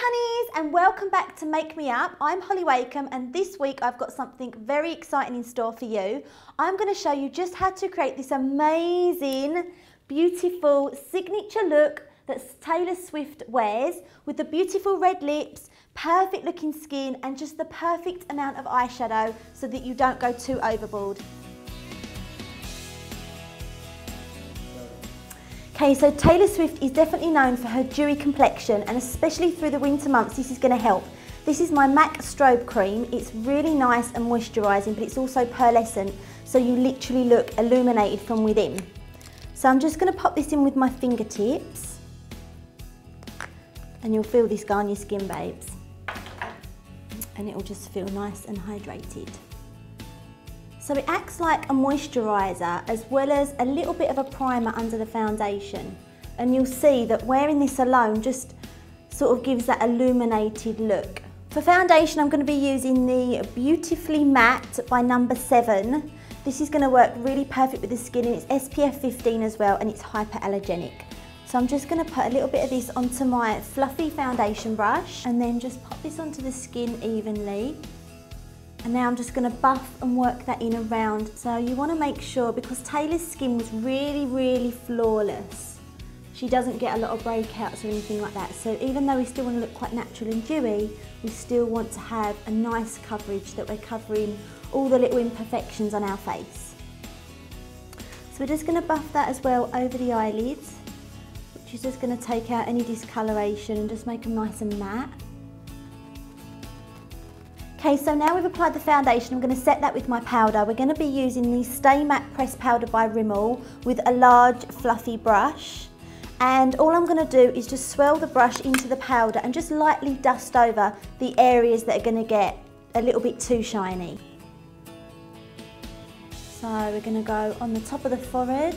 honeys, and welcome back to Make Me Up. I'm Hollie Wakeham, and this week I've got something very exciting in store for you. I'm going to show you just how to create this amazing, beautiful signature look that Taylor Swift wears with the beautiful red lips, perfect looking skin, and just the perfect amount of eyeshadow so that you don't go too overboard. Okay, so Taylor Swift is definitely known for her dewy complexion, and especially through the winter months this is going to help. This is my MAC Strobe Cream. It's really nice and moisturising, but it's also pearlescent, so you literally look illuminated from within. So I'm just going to pop this in with my fingertips, and you'll feel this go on your skin, babes. And it will just feel nice and hydrated. So it acts like a moisturiser as well as a little bit of a primer under the foundation. And you'll see that wearing this alone just sort of gives that illuminated look. For foundation, I'm going to be using the Beautifully Matte by number 7. This is going to work really perfect with the skin, and it's SPF 15 as well, and it's hypoallergenic. So I'm just going to put a little bit of this onto my fluffy foundation brush and then just pop this onto the skin evenly. And now I'm just going to buff and work that in around. So you want to make sure, because Taylor's skin was really flawless, she doesn't get a lot of breakouts or anything like that. So even though we still want to look quite natural and dewy, we still want to have a nice coverage that we're covering all the little imperfections on our face. So we're just going to buff that as well over the eyelids, which is just going to take out any discoloration and just make them nice and matte. Okay, so now we've applied the foundation, I'm going to set that with my powder. We're going to be using the Stay Matte Press Powder by Rimmel with a large fluffy brush. And all I'm going to do is just swirl the brush into the powder and just lightly dust over the areas that are going to get a little bit too shiny. So we're going to go on the top of the forehead,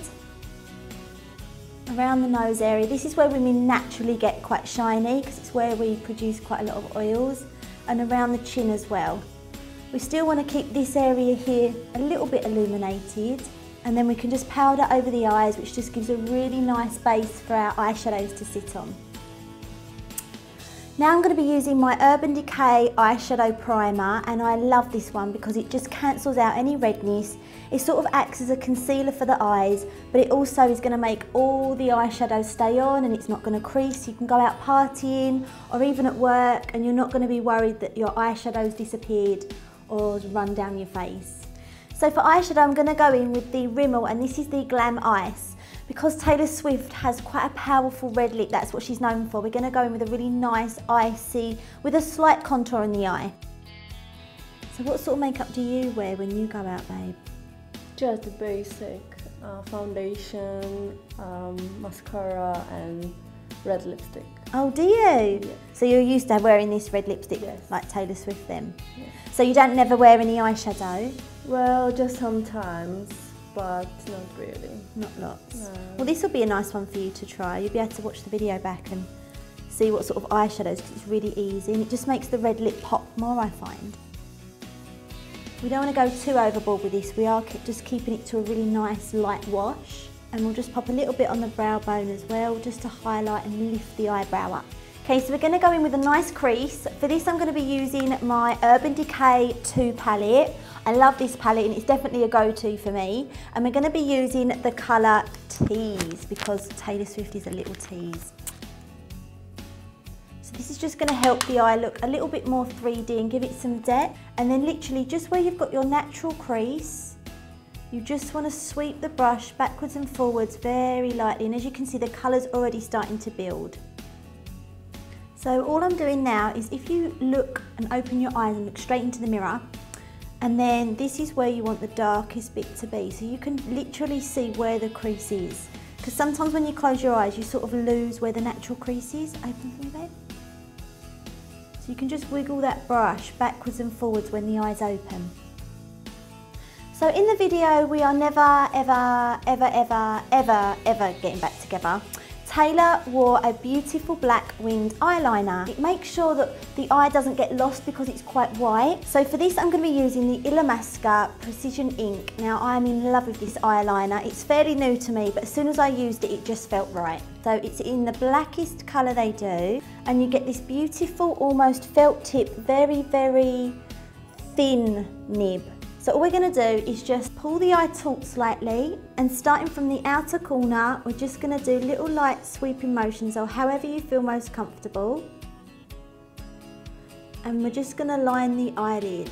around the nose area. This is where women naturally get quite shiny because it's where we produce quite a lot of oils. And around the chin as well. We still want to keep this area here a little bit illuminated, and then we can just powder over the eyes, which just gives a really nice base for our eyeshadows to sit on. Now I'm going to be using my Urban Decay eyeshadow primer, and I love this one because it just cancels out any redness. It sort of acts as a concealer for the eyes, but it also is going to make all the eyeshadows stay on, and it's not going to crease. You can go out partying or even at work and you're not going to be worried that your eyeshadow's disappeared or run down your face. So for eyeshadow, I'm going to go in with the Rimmel, and this is the Glam Ice. Because Taylor Swift has quite a powerful red lip, that's what she's known for, we're going to go in with a really nice icy, with a slight contour in the eye. So what sort of makeup do you wear when you go out, babe? Just basic foundation, mascara and red lipstick. Oh, do you? Yeah. So you're used to wearing this red lipstick, yes, like Taylor Swift then? Yes. So you don't never wear any eyeshadow? Well, just sometimes, but not really. Not lots? No. Well, this will be a nice one for you to try. You'll be able to watch the video back and see what sort of eyeshadows, because it's really easy and it just makes the red lip pop more, I find. We don't want to go too overboard with this. We are just keeping it to a really nice light wash. And we'll just pop a little bit on the brow bone as well, just to highlight and lift the eyebrow up. Okay, so we're going to go in with a nice crease. For this I'm going to be using my Urban Decay 2 palette. I love this palette and it's definitely a go-to for me. And we're going to be using the colour Tease, because Taylor Swift is a little tease. So this is just going to help the eye look a little bit more 3D and give it some depth. And then literally just where you've got your natural crease, you just want to sweep the brush backwards and forwards very lightly, and as you can see the colour's already starting to build. So all I'm doing now is, if you look and open your eyes and look straight into the mirror, and then this is where you want the darkest bit to be, so you can literally see where the crease is. Because sometimes when you close your eyes you sort of lose where the natural crease is. Open for me, babe. So you can just wiggle that brush backwards and forwards when the eye's open. So in the video we are never, ever getting back together. Taylor wore a beautiful black winged eyeliner. It makes sure that the eye doesn't get lost because it's quite white. So for this I'm going to be using the Illamasqua Precision Ink. Now I'm in love with this eyeliner. It's fairly new to me, but as soon as I used it, it just felt right. So it's in the blackest colour they do, and you get this beautiful almost felt tip, very, very thin nib. So all we're going to do is just pull the eye taut slightly, and starting from the outer corner, we're just going to do little light sweeping motions, or however you feel most comfortable. And we're just going to line the eyelid.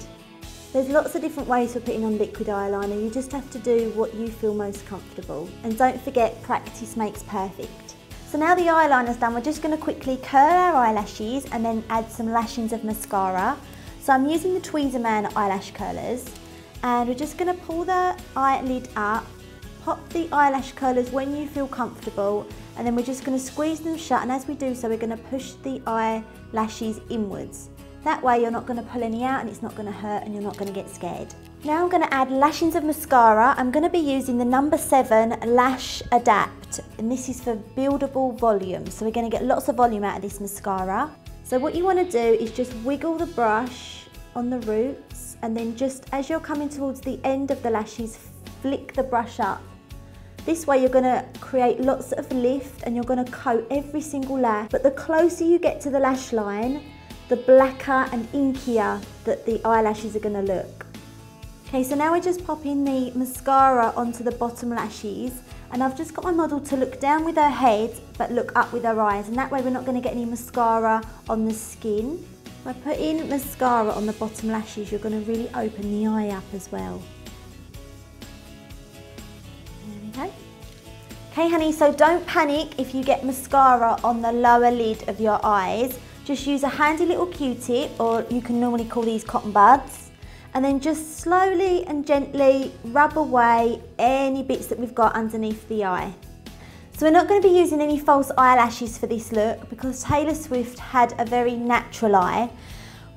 There's lots of different ways for putting on liquid eyeliner. You just have to do what you feel most comfortable. And don't forget, practice makes perfect. So now the eyeliner's done, we're just going to quickly curl our eyelashes and then add some lashings of mascara. So I'm using the Tweezerman eyelash curlers. And we're just going to pull the eyelid up, pop the eyelash curlers when you feel comfortable, and then we're just going to squeeze them shut, and as we do so we're going to push the eyelashes inwards. That way you're not going to pull any out and it's not going to hurt and you're not going to get scared. Now I'm going to add lashings of mascara. I'm going to be using the number 7 Lash Adapt, and this is for buildable volume, so we're going to get lots of volume out of this mascara. So what you want to do is just wiggle the brush on the roots, and then just as you're coming towards the end of the lashes, flick the brush up. This way you're going to create lots of lift and you're going to coat every single lash, but the closer you get to the lash line, the blacker and inkier that the eyelashes are going to look. Okay, so now we're just popping the mascara onto the bottom lashes, and I've just got my model to look down with her head but look up with her eyes, and that way we're not going to get any mascara on the skin. By putting mascara on the bottom lashes, you're going to really open the eye up as well. There we go. Okay honey, so don't panic if you get mascara on the lower lid of your eyes. Just use a handy little Q-tip, or you can normally call these cotton buds, and then just slowly and gently rub away any bits that we've got underneath the eye. So we're not going to be using any false eyelashes for this look because Taylor Swift had a very natural eye.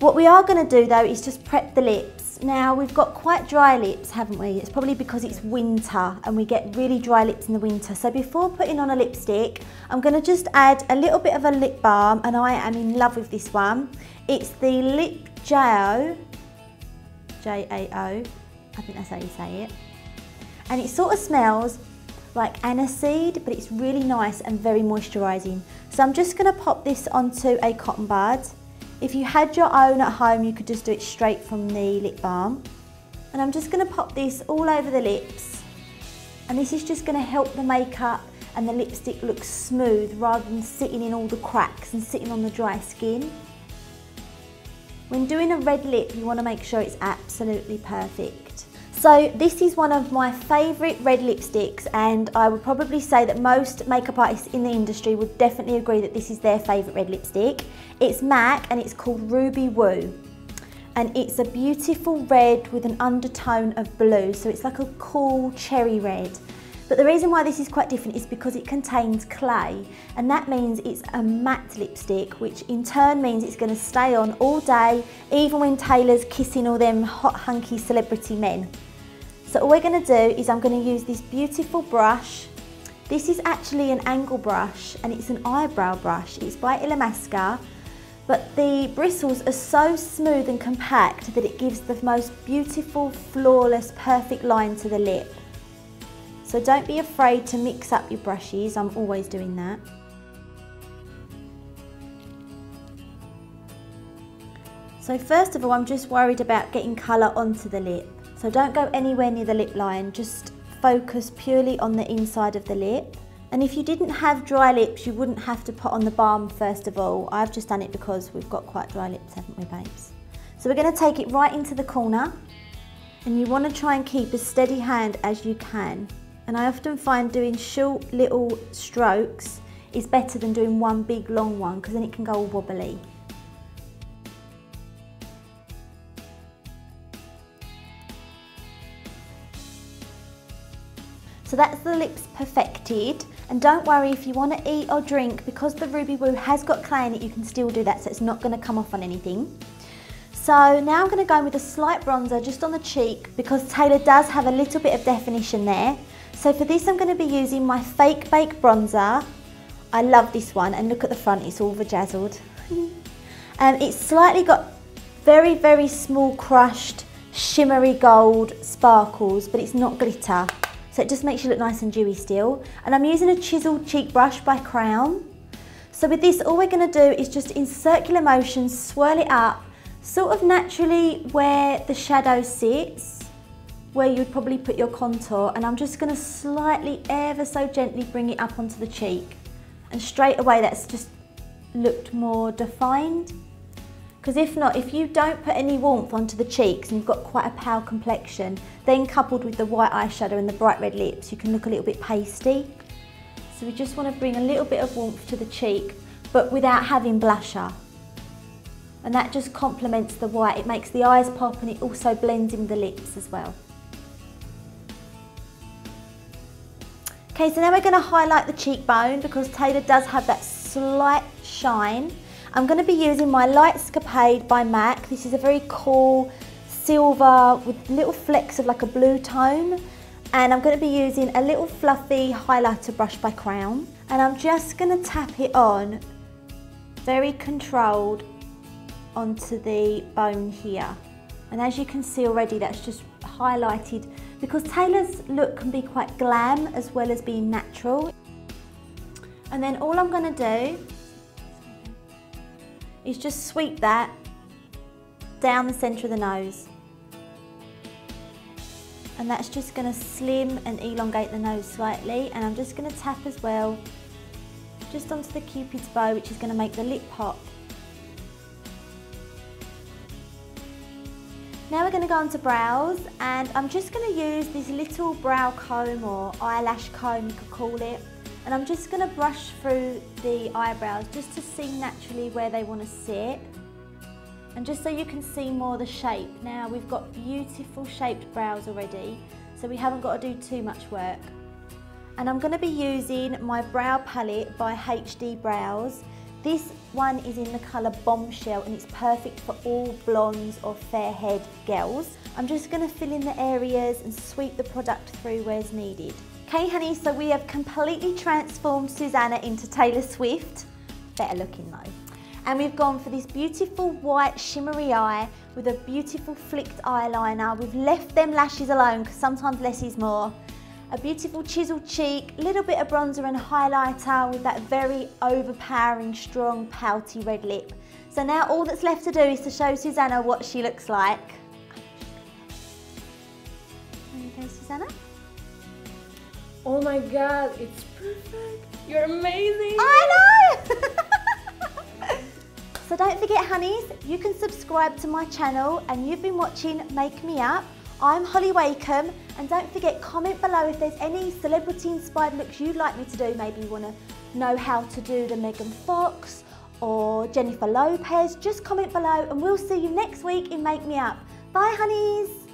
What we are going to do though is just prep the lips. Now we've got quite dry lips, haven't we? It's probably because it's winter and we get really dry lips in the winter. So before putting on a lipstick, I'm going to just add a little bit of a lip balm, and I am in love with this one. It's the Lip Jao, J-A-O, I think that's how you say it. And it sort of smells like aniseed, but it's really nice and very moisturising. So I'm just going to pop this onto a cotton bud. If you had your own at home, you could just do it straight from the lip balm. And I'm just going to pop this all over the lips. And this is just going to help the makeup and the lipstick look smooth rather than sitting in all the cracks and sitting on the dry skin. When doing a red lip, you want to make sure it's absolutely perfect. So this is one of my favourite red lipsticks, and I would probably say that most makeup artists in the industry would definitely agree that this is their favourite red lipstick. It's MAC and it's called Rubywoo, and it's a beautiful red with an undertone of blue, so it's like a cool cherry red. But the reason why this is quite different is because it contains clay, and that means it's a matte lipstick, which in turn means it's going to stay on all day, even when Taylor's kissing all them hot hunky celebrity men. So all we're going to do is I'm going to use this beautiful brush. This is actually an angle brush and it's an eyebrow brush. It's by Illamasqua, but the bristles are so smooth and compact that it gives the most beautiful, flawless, perfect line to the lip. So don't be afraid to mix up your brushes, I'm always doing that. So first of all, I'm just worried about getting colour onto the lip. So don't go anywhere near the lip line, just focus purely on the inside of the lip. And if you didn't have dry lips, you wouldn't have to put on the balm first of all. I've just done it because we've got quite dry lips, haven't we, babes? So we're going to take it right into the corner, and you want to try and keep a steady hand as you can. And I often find doing short little strokes is better than doing one big long one, because then it can go all wobbly. So that's the lips perfected, and don't worry if you want to eat or drink, because the Rubywoo has got clay in it, you can still do that, so it's not going to come off on anything. So now I'm going to go in with a slight bronzer just on the cheek, because Taylor does have a little bit of definition there. So for this I'm going to be using my Fake Bake bronzer. I love this one, and look at the front, it's all vajazzled. It's slightly got very, very small crushed shimmery gold sparkles, but it's not glitter. So it just makes you look nice and dewy still. And I'm using a chiseled cheek brush by Crown. So with this, all we're gonna do is just in circular motions, swirl it up, sort of naturally where the shadow sits, where you'd probably put your contour, and I'm just gonna slightly, ever so gently bring it up onto the cheek. And straight away, that's just looked more defined. Because if not, if you don't put any warmth onto the cheeks and you've got quite a pale complexion, then coupled with the white eyeshadow and the bright red lips, you can look a little bit pasty. So we just want to bring a little bit of warmth to the cheek, but without having blusher. And that just complements the white. It makes the eyes pop, and it also blends in with the lips as well. Okay, so now we're going to highlight the cheekbone, because Taylor does have that slight shine. I'm going to be using my Lightscapade by MAC. This is a very cool silver with little flecks of like a blue tone. And I'm going to be using a little fluffy highlighter brush by Crown. And I'm just going to tap it on, very controlled, onto the bone here. And as you can see already, that's just highlighted, because Taylor's look can be quite glam as well as being natural. And then all I'm going to do is just sweep that down the centre of the nose. And that's just going to slim and elongate the nose slightly. And I'm just going to tap as well, just onto the Cupid's bow, which is going to make the lip pop. Now we're going to go on to brows, and I'm just going to use this little brow comb, or eyelash comb you could call it. And I'm just going to brush through the eyebrows just to see naturally where they want to sit. And just so you can see more the shape. Now we've got beautiful shaped brows already, so we haven't got to do too much work. And I'm going to be using my brow palette by HD Brows. This one is in the colour Bombshell, and it's perfect for all blondes or fair haired girls. I'm just going to fill in the areas and sweep the product through where's needed. Okay honey, so we have completely transformed Susanna into Taylor Swift. Better looking though. And we've gone for this beautiful white shimmery eye with a beautiful flicked eyeliner. We've left them lashes alone, because sometimes less is more. A beautiful chiseled cheek, a little bit of bronzer and highlighter with that very overpowering, strong, pouty red lip. So now all that's left to do is to show Susanna what she looks like. There you go, Susanna. Oh my god, it's perfect. You're amazing. I know! So don't forget, honeys, you can subscribe to my channel, and you've been watching Make Me Up. I'm Hollie Wakeham, and don't forget, comment below if there's any celebrity inspired looks you'd like me to do. Maybe you want to know how to do the Megan Fox or Jennifer Lopez. Just comment below, and we'll see you next week in Make Me Up. Bye honeys!